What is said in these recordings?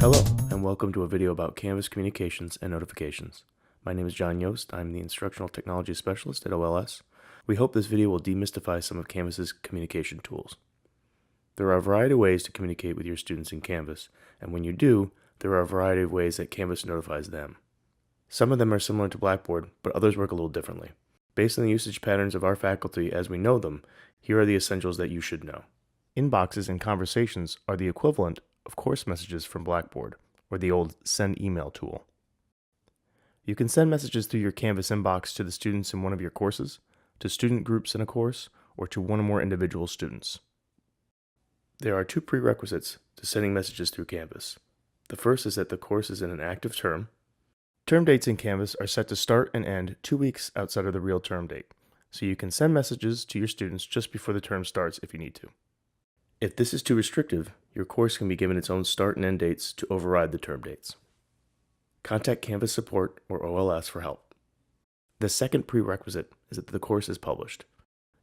Hello, and welcome to a video about Canvas communications and notifications. My name is John Yost. I'm the Instructional Technology Specialist at OLS. We hope this video will demystify some of Canvas's communication tools. There are a variety of ways to communicate with your students in Canvas, and when you do, there are a variety of ways that Canvas notifies them. Some of them are similar to Blackboard, but others work a little differently. Based on the usage patterns of our faculty as we know them, here are the essentials that you should know. Inboxes and conversations are the equivalent of course messages from Blackboard, or the old send email tool. You can send messages through your Canvas inbox to the students in one of your courses, to student groups in a course, or to one or more individual students. There are two prerequisites to sending messages through Canvas. The first is that the course is in an active term. Term dates in Canvas are set to start and end 2 weeks outside of the real term date, so you can send messages to your students just before the term starts if you need to. If this is too restrictive, your course can be given its own start and end dates to override the term dates. Contact Canvas Support or OLS for help. The second prerequisite is that the course is published.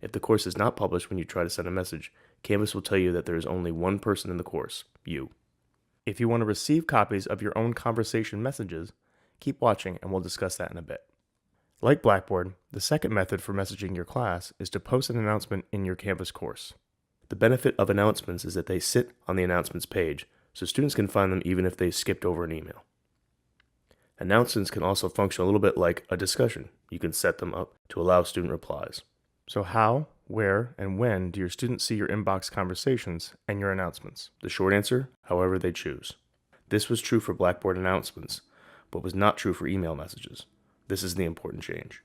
If the course is not published when you try to send a message, Canvas will tell you that there is only one person in the course, you. If you want to receive copies of your own conversation messages, keep watching and we'll discuss that in a bit. Like Blackboard, the second method for messaging your class is to post an announcement in your Canvas course. The benefit of announcements is that they sit on the announcements page, so students can find them even if they skipped over an email. Announcements can also function a little bit like a discussion. You can set them up to allow student replies. So how, where, and when do your students see your inbox conversations and your announcements? The short answer, however they choose. This was true for Blackboard announcements, but was not true for email messages. This is the important change.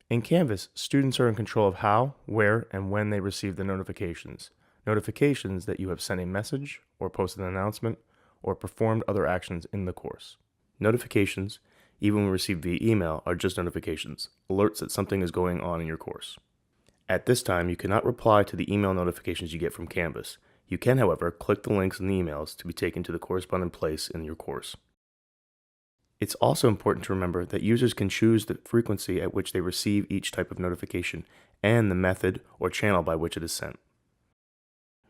In Canvas, students are in control of how, where, and when they receive the notifications. Notifications that you have sent a message, or posted an announcement, or performed other actions in the course. Notifications, even when received via email, are just notifications, alerts that something is going on in your course. At this time, you cannot reply to the email notifications you get from Canvas. You can, however, click the links in the emails to be taken to the corresponding place in your course. It's also important to remember that users can choose the frequency at which they receive each type of notification and the method or channel by which it is sent.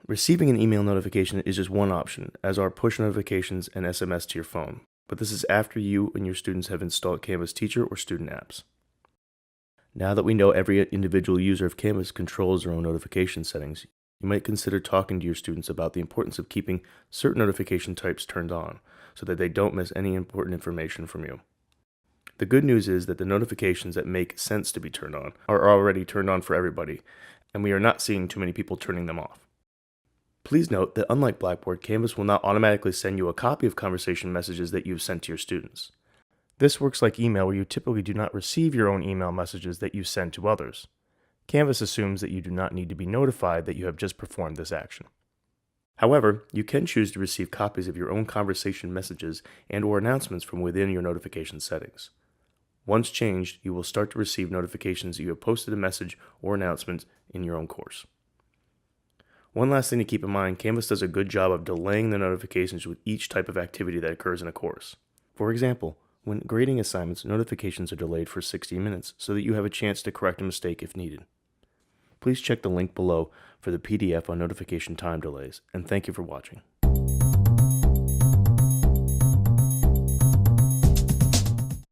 Receiving an email notification is just one option, as are push notifications and SMS to your phone, but this is after you and your students have installed Canvas teacher or student apps. Now that we know every individual user of Canvas controls their own notification settings, you might consider talking to your students about the importance of keeping certain notification types turned on, so that they don't miss any important information from you. The good news is that the notifications that make sense to be turned on are already turned on for everybody, and we are not seeing too many people turning them off. Please note that unlike Blackboard, Canvas will not automatically send you a copy of conversation messages that you've sent to your students. This works like email, where you typically do not receive your own email messages that you send to others. Canvas assumes that you do not need to be notified that you have just performed this action. However, you can choose to receive copies of your own conversation messages and/or announcements from within your notification settings. Once changed, you will start to receive notifications that you have posted a message or announcement in your own course. One last thing to keep in mind, Canvas does a good job of delaying the notifications with each type of activity that occurs in a course. For example, when grading assignments, notifications are delayed for 60 minutes so that you have a chance to correct a mistake if needed. Please check the link below for the PDF on notification time delays, and thank you for watching.